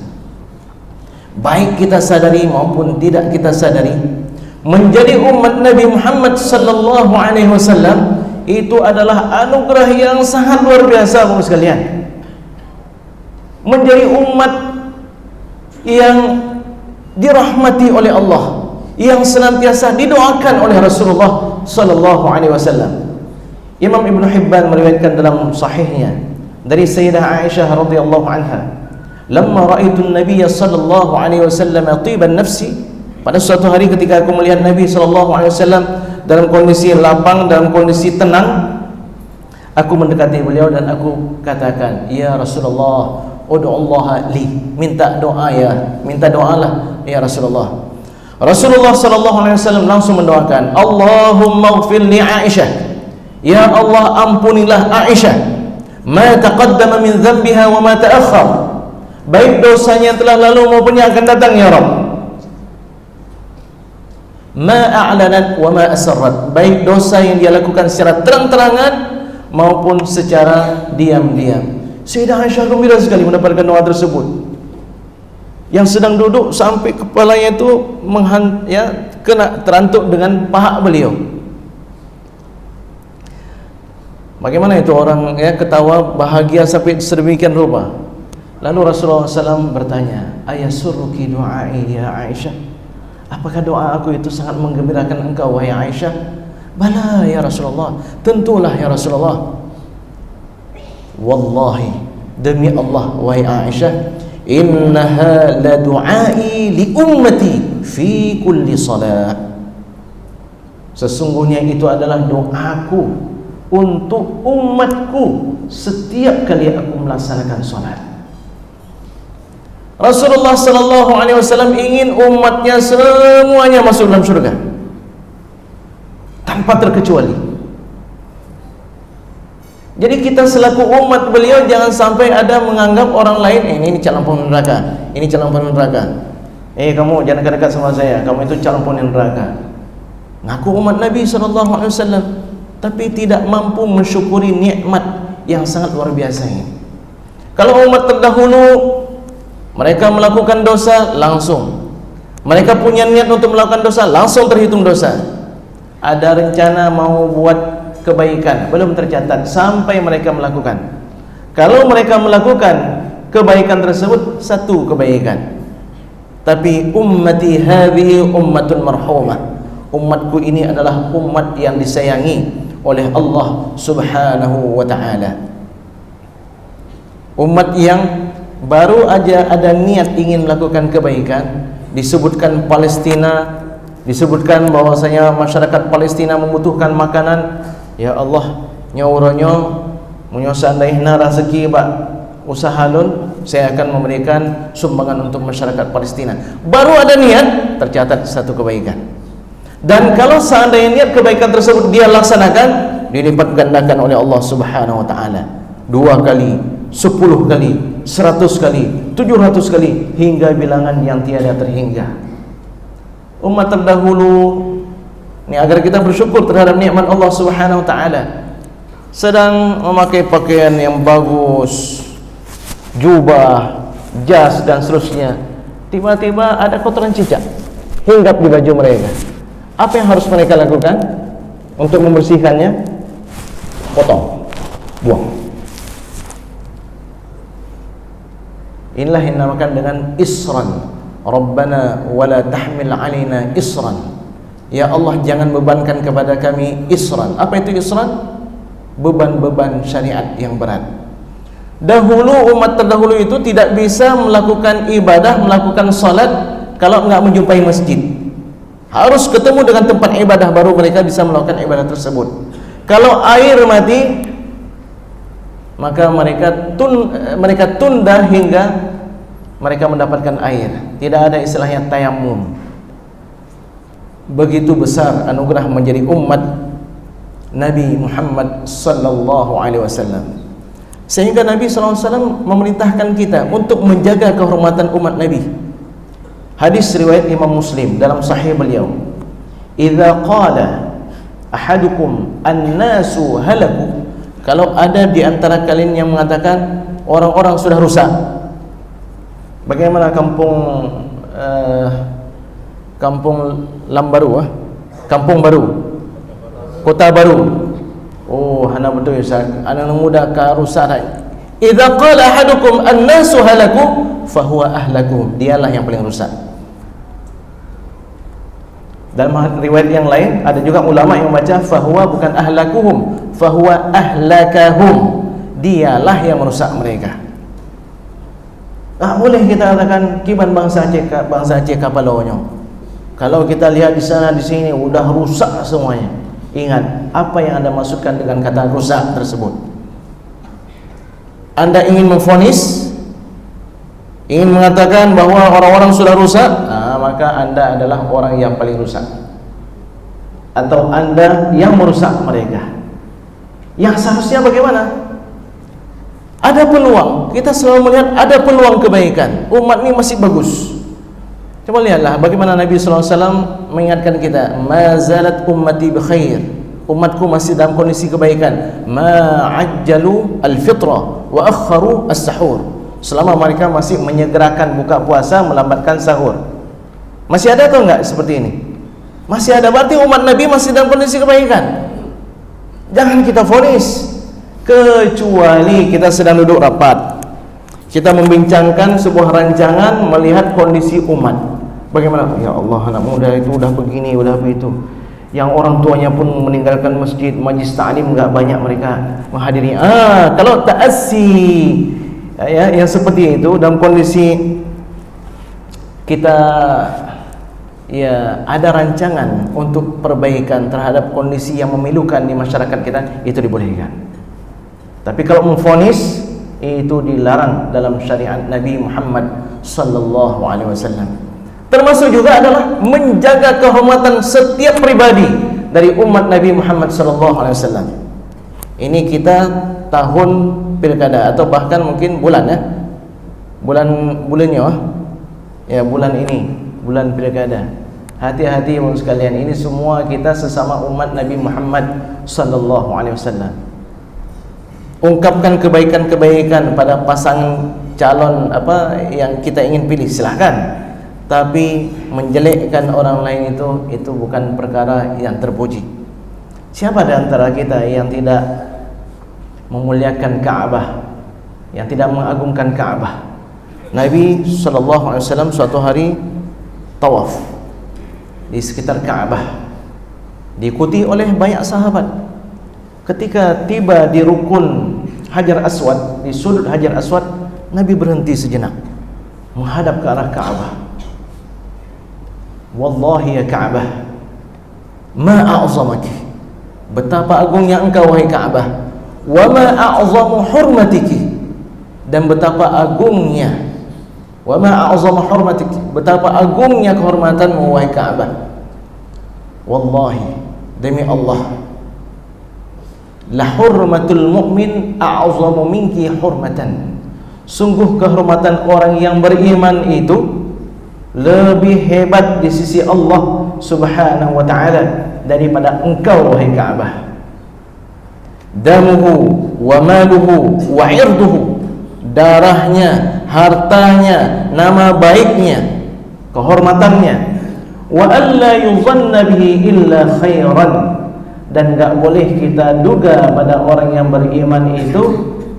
Baik kita sadari maupun tidak kita sadari, menjadi umat Nabi Muhammad sallallahu alaihi wasallam itu adalah anugerah yang sangat luar biasa, Bapak sekalian. Menjadi umat yang dirahmati oleh Allah, yang senantiasa didoakan oleh Rasulullah sallallahu alaihi wasallam. Imam Ibn Hibban meriwayatkan dalam sahihnya dari Sayyidah Aisyah radhiyallahu anha, "Lamma ra'aitu an-nabiy sallallahu alaihi wasallam tiban nafsi." Pada suatu hari ketika aku melihat Nabi sallallahu alaihi wasallam dalam kondisi lapang, dalam kondisi tenang, aku mendekati beliau dan aku katakan, "Ya Rasulullah, ud'ullaha li." Minta doa ya, minta doalah ya Rasulullah. Rasulullah sallallahu alaihi wasallam langsung mendoakan, "Allahumma ighfir li Aisyah." Ya Allah, ampunilah Aisyah, ma taqaddama min dhanbiha wa ma ta'akhkhar, baik dosanya yang telah lalu maupun yang akan datang ya Rabb. Ma a'lanat wa ma asarrat, baik dosa yang dia lakukan secara terang-terangan maupun secara diam-diam. Sayyidah Aisyah gembira sekali mendapatkan doa tersebut. Yang sedang duduk sampai kepalanya itu kena terantuk dengan paha beliau. Bagaimana itu orang ketawa bahagia sampai sedemikian rupa. Lalu Rasulullah SAW bertanya, "Ayasurruki du'ai ya Aisyah?" Apakah doa aku itu sangat menggembirakan engkau wahai Aisyah? "Bala ya Rasulullah." Tentulah ya Rasulullah. "Wallahi, demi Allah wahai Aisyah, innaha la du'ai li ummati fi kulli salat." Sesungguhnya itu adalah doaku untuk umatku setiap kali aku melaksanakan salat. Rasulullah sallallahu alaihi wasallam ingin umatnya semuanya masuk dalam surga tanpa terkecuali. Jadi kita selaku umat beliau jangan sampai ada menganggap orang lain, ini calon penghuni neraka, ini calon penghuni neraka. Kamu jangan dekat-dekat sama saya, kamu itu calon penghuni neraka. Ngaku umat Nabi sallallahu alaihi wasallam, tapi tidak mampu mensyukuri nikmat yang sangat luar biasa ini. Kalau umat terdahulu mereka melakukan dosa, langsung mereka punya niat untuk melakukan dosa, langsung terhitung dosa. Ada rencana mau buat kebaikan, belum tercatat sampai mereka melakukan. Kalau mereka melakukan kebaikan tersebut, satu kebaikan. Tapi ummati hadhihi ummatun marhumah, umatku ini adalah umat yang disayangi oleh Allah Subhanahu wa ta'ala. Umat yang baru aja ada niat ingin melakukan kebaikan, disebutkan Palestina, disebutkan bahwasanya masyarakat Palestina membutuhkan makanan. Ya Allah, nyauronyo munyo sandaihna rezeki Pak usaha loan, saya akan memberikan sumbangan untuk masyarakat Palestina. Baru ada niat, tercatat satu kebaikan. Dan kalau seandainya niat kebaikan tersebut dia laksanakan, dilipat gandakan oleh Allah Subhanahu wa taala 2 kali, 10 kali, 100 kali, 700 kali, hingga bilangan yang tiada terhingga. Umat terdahulu ini agar kita bersyukur terhadap nikmat Allah Subhanahu wa taala, sedang memakai pakaian yang bagus, jubah, jas dan seterusnya. Tiba-tiba ada kotoran cicak hinggap di baju mereka. Apa yang harus mereka lakukan untuk membersihkannya? Potong, buang. Inilah yang dinamakan dengan isran. Rabbana wala tahmil alaina isran. Ya Allah, jangan bebankan kepada kami isran. Apa itu isran? Beban-beban syariat yang berat. Dahulu umat terdahulu itu tidak bisa melakukan ibadah, melakukan salat kalau enggak menjumpai masjid. Harus ketemu dengan tempat ibadah baru mereka bisa melakukan ibadah tersebut. Kalau air mati, maka mereka tunda hingga mereka mendapatkan air. Tidak ada istilahnya tayamum. Begitu besar anugerah menjadi umat Nabi Muhammad sallallahu alaihi wasallam, sehingga Nabi sallallahu alaihi wasallam memerintahkan kita untuk menjaga kehormatan umat Nabi. Hadis riwayat Imam Muslim dalam sahih beliau, "Idza qala ahadukum an-nasu halaku." Kalau ada di antara kalian yang mengatakan orang-orang sudah rusak. Bagaimana kampung Lambaru, kampung baru, kota baru. Oh, hana betul Ustaz. Anak muda ka rusak. Idza qala ahadukum an-nasu halaku fahuwa ahlakum. Dialah yang paling rusak. Dalam riwayat yang lain ada juga ulama yang membaca fahuwa bukan ahlakuhum, fahuwa ahlakahum. Dialah yang merusak mereka. Tak boleh kita katakan kiban bangsa Aceh kapalonyo. Kalau kita lihat di sana di sini udah rusak semuanya. Ingat apa yang Anda masukkan dengan kata rusak tersebut. Anda ingin memvonis, ingin mengatakan bahwa orang-orang sudah rusak, maka Anda adalah orang yang paling rusak, atau Anda yang merusak mereka. Yang seharusnya bagaimana? Ada peluang. Kita selalu melihat ada peluang kebaikan. Umat ini masih bagus. Coba lihatlah bagaimana Nabi SAW mengingatkan kita, mazalat ummati bikhair. Umatku masih dalam kondisi kebaikan. Ma'ajjalu al-fitrah wa akharu as-sahur. Selama mereka masih menyegerakan buka puasa, melambatkan sahur. Masih ada atau enggak seperti ini? Masih ada. Berarti umat Nabi masih dalam kondisi kebaikan. Jangan kita vonis, kecuali kita sedang duduk rapat, kita membincangkan sebuah rancangan melihat kondisi umat. Bagaimana? Ya Allah, anak muda itu udah begini, udah begitu. Yang orang tuanya pun meninggalkan masjid, majlis ta'lim enggak banyak mereka menghadiri. Kalau ta'assi ya, yang seperti itu dalam kondisi kita ya ada rancangan untuk perbaikan terhadap kondisi yang memilukan di masyarakat kita, itu dibolehkan. Tapi kalau memvonis, itu dilarang dalam syariat Nabi Muhammad sallallahu alaihi wasallam. Termasuk juga adalah menjaga kehormatan setiap pribadi dari umat Nabi Muhammad sallallahu alaihi wasallam. Ini kita tahun pilkada atau bahkan mungkin bulan ya. Bulannya ya, bulan ini, bulan pilkada. Hati-hati teman sekalian, ini semua kita sesama umat Nabi Muhammad sallallahu alaihi wasallam. Ungkapkan kebaikan-kebaikan pada pasangan calon apa yang kita ingin pilih, silahkan. Tapi menjelekkan orang lain itu bukan perkara yang terpuji. Siapa di antara kita yang tidak memuliakan Ka'bah, yang tidak mengagungkan Ka'bah? Nabi SAW suatu hari tawaf di sekitar Ka'bah, diikuti oleh banyak sahabat. Ketika tiba di rukun Hajar Aswad, di sudut Hajar Aswad, Nabi berhenti sejenak menghadap ke arah Ka'bah. Wallahi ya Ka'bah, ma a'zamaki, betapa agungnya engkau wahai Ka'bah, wa ma a'zamu hurmatiki, dan betapa agungnya, wa ma a'zama hurmatik, betapa agungnya kehormatanmu wahai Ka'bah. Wallahi, demi Allah, la hurmatul mu'min a'zamu minki hurmatan, sungguh kehormatan orang yang beriman itu lebih hebat di sisi Allah Subhanahu wa ta'ala daripada engkau wahai Ka'bah. Damuhu wa maluhu wa irduhu, darahnya, hartanya, nama baiknya, kehormatannya. Wa alla yuzanna bihi illa khairan, dan enggak boleh kita duga pada orang yang beriman itu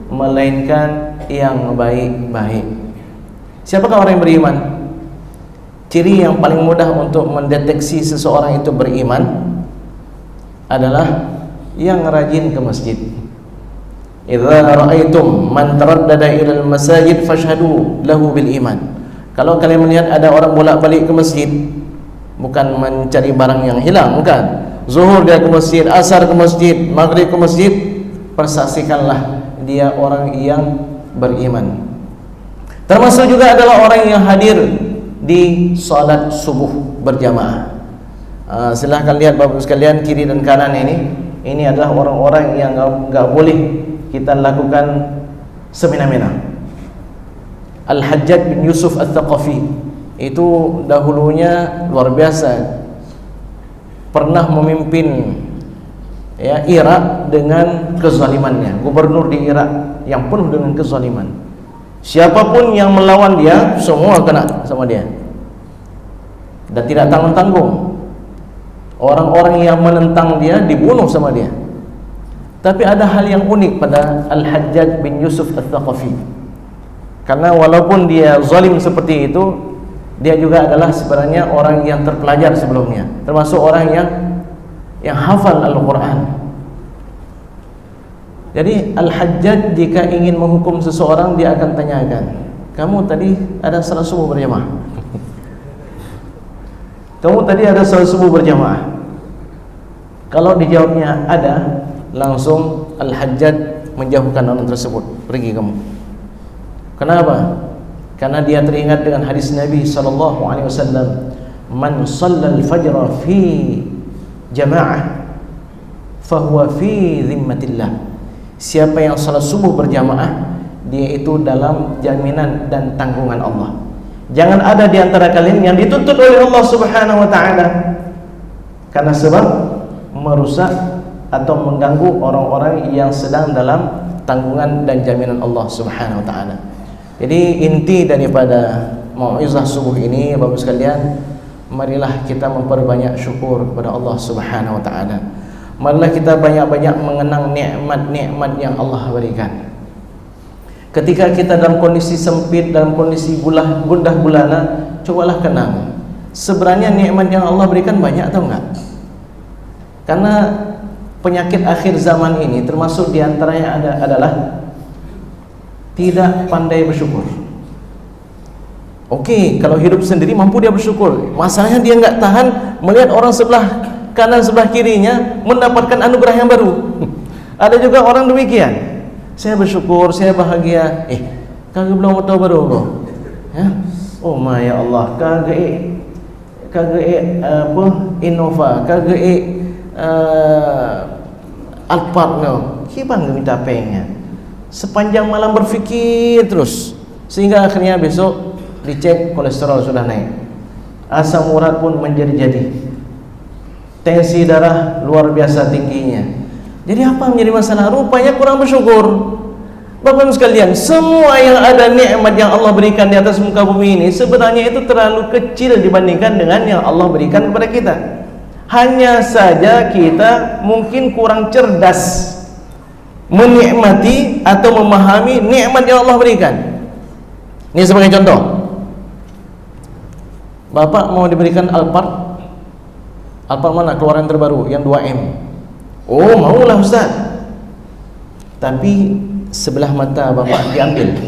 melainkan yang baik-baik. Siapakah orang yang beriman? Ciri yang paling mudah untuk mendeteksi seseorang itu beriman adalah yang rajin ke masjid. Idza ra'aitum man taraddada ila al-masajid fashhadu lahu bil iman. Kalau kalian melihat ada orang bolak-balik ke masjid, bukan mencari barang yang hilang, bukan. Zuhur dia ke masjid, asar ke masjid, maghrib ke masjid, persaksikanlah dia orang yang beriman. Termasuk juga adalah orang yang hadir di salat subuh berjamaah. Silahkan lihat Bapak sekalian, kiri dan kanan ini adalah orang-orang yang enggak boleh kita lakukan semena-mena. Al-Hajjaj bin Yusuf Al-Thaqafi itu dahulunya luar biasa, pernah memimpin Irak dengan kezalimannya, gubernur di Irak yang penuh dengan kezaliman. Siapapun yang melawan dia, semua kena sama dia, dan tidak tanggung-tanggung. Orang-orang yang menentang dia dibunuh sama dia. Tapi ada hal yang unik pada Al-Hajjaj bin Yusuf Al-Thaqafi, karena walaupun dia zalim seperti itu, dia juga adalah sebenarnya orang yang terpelajar sebelumnya, termasuk orang yang hafal Al-Quran. Jadi Al-Hajjaj jika ingin menghukum seseorang, dia akan tanyakan, kamu tadi ada salat subuh berjamaah? Kamu tadi ada salat subuh berjamaah? Kalau dijawabnya ada, langsung Al-Hajjaj menjauhkan orang tersebut, pergi kamu. Kenapa? Karena dia teringat dengan hadis Nabi SAW, man shallal fajra fi jamaah fahuwa fi zimmatillah. Siapa yang salat subuh berjamaah, dia itu dalam jaminan dan tanggungan Allah. Jangan ada di antara kalian yang dituntut oleh Allah Subhanahu wa ta'ala karena sebab merusak atau mengganggu orang-orang yang sedang dalam tanggungan dan jaminan Allah Subhanahu wa ta'ala. Jadi inti daripada mau'izah subuh ini, Bapak sekalian, marilah kita memperbanyak syukur kepada Allah Subhanahu wa ta'ala. Marilah kita banyak-banyak mengenang nikmat-nikmat yang Allah berikan. Ketika kita dalam kondisi sempit, dalam kondisi gundah gulana, cobalah kenang, sebenarnya nikmat yang Allah berikan banyak atau enggak? Karena penyakit akhir zaman ini termasuk diantaranya adalah tidak pandai bersyukur. Oke, kalau hidup sendiri mampu dia bersyukur. Masalahnya dia enggak tahan melihat orang sebelah kanan sebelah kirinya mendapatkan anugerah yang baru. Ada juga orang demikian. Saya bersyukur, saya bahagia. Kagak belum tahu baru bro. Ya? Oh my ya Allah, kagak apa Innova, kagak Alphard no. Kibang minta pengnya. Sepanjang malam berfikir terus, sehingga akhirnya besok dicek kolesterol sudah naik, asam urat pun menjadi-jadi, tensi darah luar biasa tingginya. Jadi apa menjadi masalah? Rupanya kurang bersyukur. Bapak sekalian, semua yang ada nikmat yang Allah berikan di atas muka bumi ini sebenarnya itu terlalu kecil dibandingkan dengan yang Allah berikan kepada kita. Hanya saja kita mungkin kurang cerdas menikmati atau memahami nikmat yang Allah berikan. Ini sebagai contoh, Bapak mau diberikan Alphard mana keluaran terbaru yang 2M. Oh maulah Ustaz, tapi sebelah mata Bapak diambil,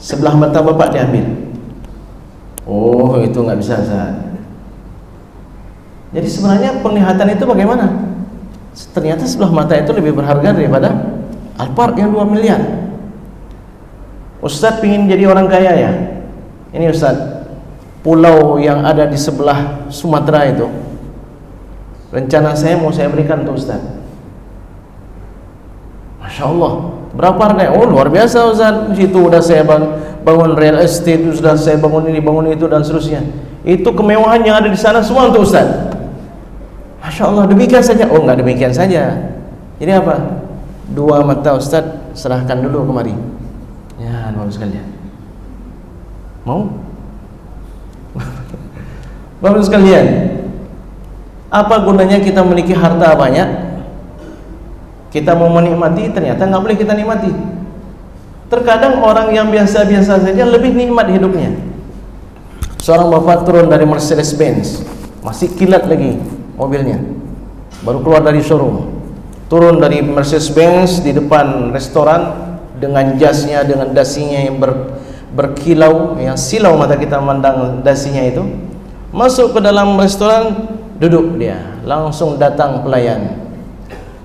sebelah mata Bapak diambil. Oh itu nggak bisa Ustaz. Jadi sebenarnya penglihatan itu bagaimana? Ternyata sebelah mata itu lebih berharga daripada Alphard yang 2 miliar. Ustaz ingin jadi orang kaya ya? Ini Ustaz, pulau yang ada di sebelah Sumatera itu, rencana saya mau saya berikan tuh Ustaz. Masya Allah, berapa harganya? Oh luar biasa Ustaz, situ udah saya bangun real estate, sudah saya bangun ini, bangun itu dan seterusnya. Itu kemewahan yang ada di sana semua untuk Ustaz. Masya Allah, demikian saja? Oh enggak demikian saja. Jadi apa? 2 mata Ustaz serahkan dulu kemari. Ya, bapak sekalian. Mau? Bapak sekalian, apa gunanya kita memiliki harta banyak? Kita mau menikmati, ternyata nggak boleh kita nikmati. Terkadang orang yang biasa-biasa saja lebih nikmat hidupnya. Seorang bapak turun dari Mercedes Benz, masih kilat lagi mobilnya, baru keluar dari showroom. Turun dari Mercedes Benz di depan restoran dengan jasnya, dengan dasinya yang berkilau, yang silau mata kita memandang dasinya itu. Masuk ke dalam restoran, duduk dia, langsung datang pelayan.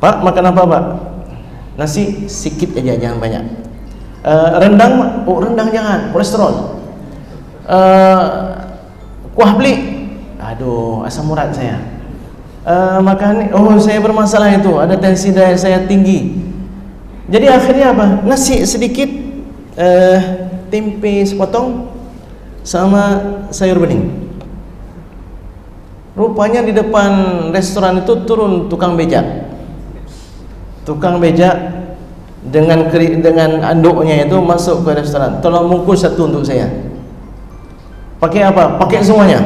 Pak, makan apa Pak? Nasi sikit aja, jangan banyak. Rendang, oh rendang jangan, kolesterol. Kuah beli, aduh asam urat saya. Makan, oh saya bermasalah itu, ada tensi darah saya tinggi. Jadi akhirnya apa? Nasi sedikit, tempe sepotong, sama sayur bening. Rupanya di depan restoran itu turun tukang becak. Tukang becak dengan anduknya itu masuk ke restoran. Tolong bungkus satu untuk saya. Pakai apa? Pakai semuanya.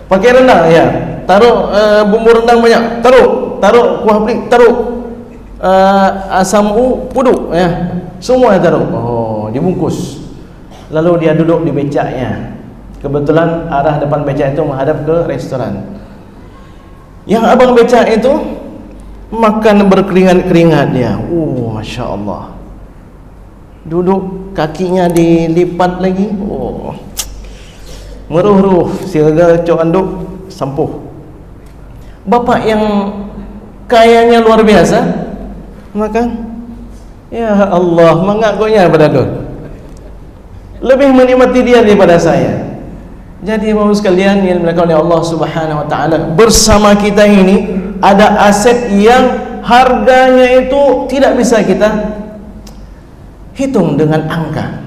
Pakai rendang ya. Taruh bumbu rendang banyak. Taruh kuah plik, taruh asam pudu ya, semua taruh. Oh, dibungkus. Lalu dia duduk di becaknya. Kebetulan arah depan becak itu menghadap ke restoran. Yang abang becak itu makan berkeringat-keringat dia. Masya Allah. Duduk kakinya dilipat lagi. Meruh-ruh, siaga cok anduk sampuh. Bapak yang kayanya luar biasa makan, ya Allah, mengakunya beradu, lebih menikmati dia daripada saya. Jadi bapak sekalian yang dimuliakan oleh Allah Subhanahu wa taala, bersama kita ini ada aset yang harganya itu tidak bisa kita hitung dengan angka.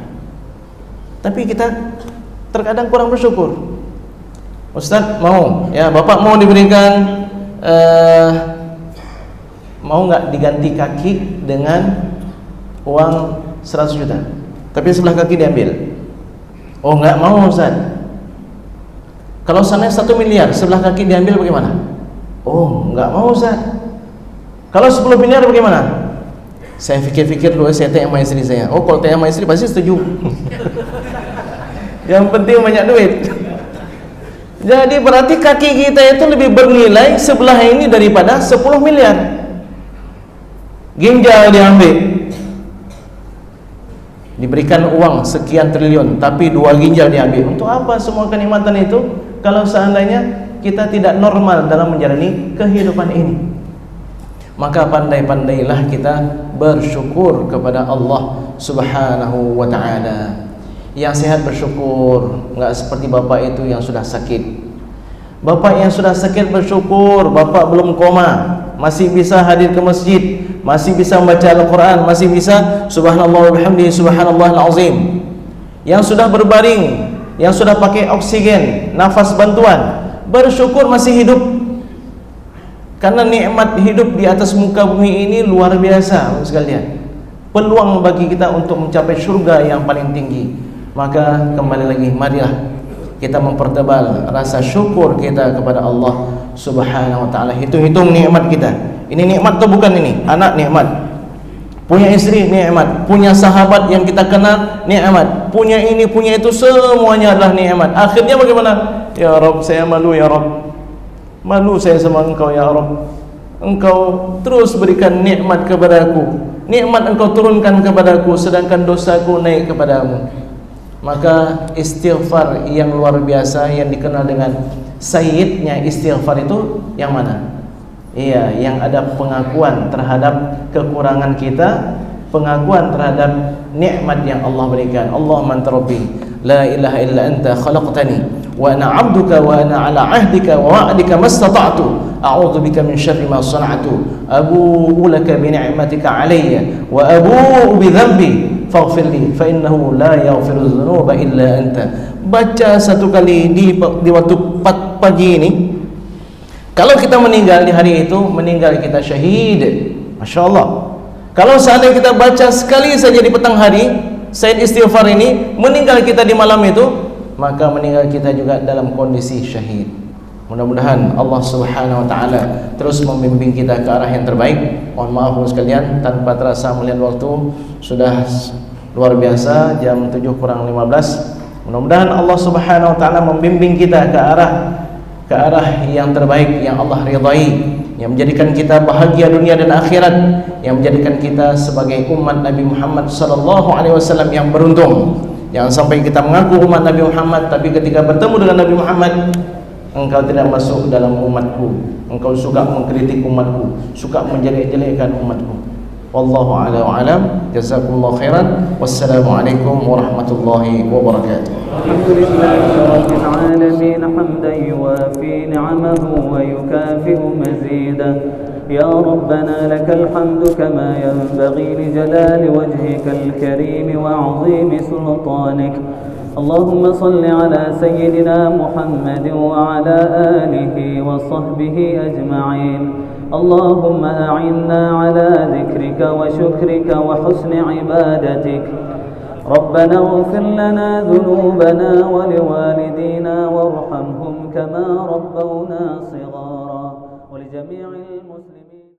Tapi kita terkadang kurang bersyukur. Ustaz mau, ya bapak mau diberikan mau nggak diganti kaki dengan uang 100 juta, tapi sebelah kaki diambil. Oh nggak mau Ustaz. Kalau sana 1 miliar sebelah kaki diambil bagaimana? Oh nggak mau Ustaz. Kalau 10 miliar bagaimana? Saya fikir-fikir dulu, saya tanya sama istri saya. Oh kalau tanya sama istri pasti setuju. Yang penting banyak duit. Jadi berarti kaki kita itu lebih bernilai sebelah ini daripada 10 miliar. Ginjal diambil, diberikan uang sekian triliun, tapi 2 ginjal diambil. Untuk apa semua kenikmatan itu kalau seandainya kita tidak normal dalam menjalani kehidupan ini? Maka pandai-pandailah kita bersyukur kepada Allah Subhanahu wa ta'ala. Yang sehat bersyukur, enggak seperti bapak itu yang sudah sakit. Bapak yang sudah sakit bersyukur, bapak belum koma, masih bisa hadir ke masjid, masih bisa membaca Al-Quran, masih bisa subhanallah wa bihamdihi subhanallahil azim. Yang sudah berbaring, yang sudah pakai oksigen, nafas bantuan, bersyukur masih hidup. Karena nikmat hidup di atas muka bumi ini luar biasa sekalian. Peluang bagi kita untuk mencapai surga yang paling tinggi. Maka kembali lagi, marilah kita mempertebal rasa syukur kita kepada Allah Subhanahu wa ta'ala. Hitung-hitung nikmat kita. Ini nikmat atau bukan ini? Anak nikmat, punya istri nikmat, punya sahabat yang kita kenal nikmat, punya ini, punya itu, semuanya adalah nikmat. Akhirnya bagaimana? Ya Rabb, saya malu ya Rabb. Malu saya sama engkau ya Rabb. Engkau terus berikan nikmat kepadaku, nikmat engkau turunkan kepadaku, sedangkan dosaku naik kepadamu. Maka istighfar yang luar biasa yang dikenal dengan sayyidnya istighfar itu yang mana? Iya, yang ada pengakuan terhadap kekurangan kita, pengakuan terhadap nikmat yang Allah berikan. Allahumma anta rabbi la ilaha illa anta khalaqtani wa ana 'abduka wa ana 'ala 'ahdika wa wa'dika mastata'tu a'udzu bika min syarri ma sana'tu abu'u laka bi ni'matika 'alayya wa abu'u bi dhanbi faghfir li fa innahu la yaghfiru dzunuba illa anta. Baca satu kali di waktu pagi ini. Kalau kita meninggal di hari itu, meninggal kita syahid. Masya Allah. Kalau seandainya kita baca sekali saja di petang hari Said istighfar ini, meninggal kita di malam itu, maka meninggal kita juga dalam kondisi syahid. Mudah-mudahan Allah Subhanahu wa taala terus membimbing kita ke arah yang terbaik. Mohon maaf sekalian, tanpa terasa melihat waktu sudah luar biasa, jam 7:15. Mudah-mudahan Allah Subhanahu wa taala membimbing kita ke arah yang terbaik, yang Allah ridai, yang menjadikan kita bahagia dunia dan akhirat, yang menjadikan kita sebagai umat Nabi Muhammad sallallahu alaihi wasallam yang beruntung. Jangan sampai kita mengaku umat Nabi Muhammad, tapi ketika bertemu dengan Nabi Muhammad, engkau tidak masuk dalam umatku, engkau suka mengkritik umatku, suka menjelek-jelekkan umatku. Wallahu a'lam wa a'lam. Jazakumullahu khairan. Wassalamualaikum warahmatullahi wabarakatuh. Alhamdulillahirabbil alamin hamdan yuwafi ni'amahu wa yukafi'u mazidah. Ya Rabbana lakal hamdu kama yanbaghi li jalali wajhikal karim wa 'azimi sultanik. Allahumma salli ala sayyidina Muhammad wa ala alihi wa sahbihi ajma'in. اللهم أعنا على ذكرك وشكرك وحسن عبادتك. ربنا اغفر لنا ذنوبنا ولوالدينا وارحمهم كما ربونا صغارا ولجميع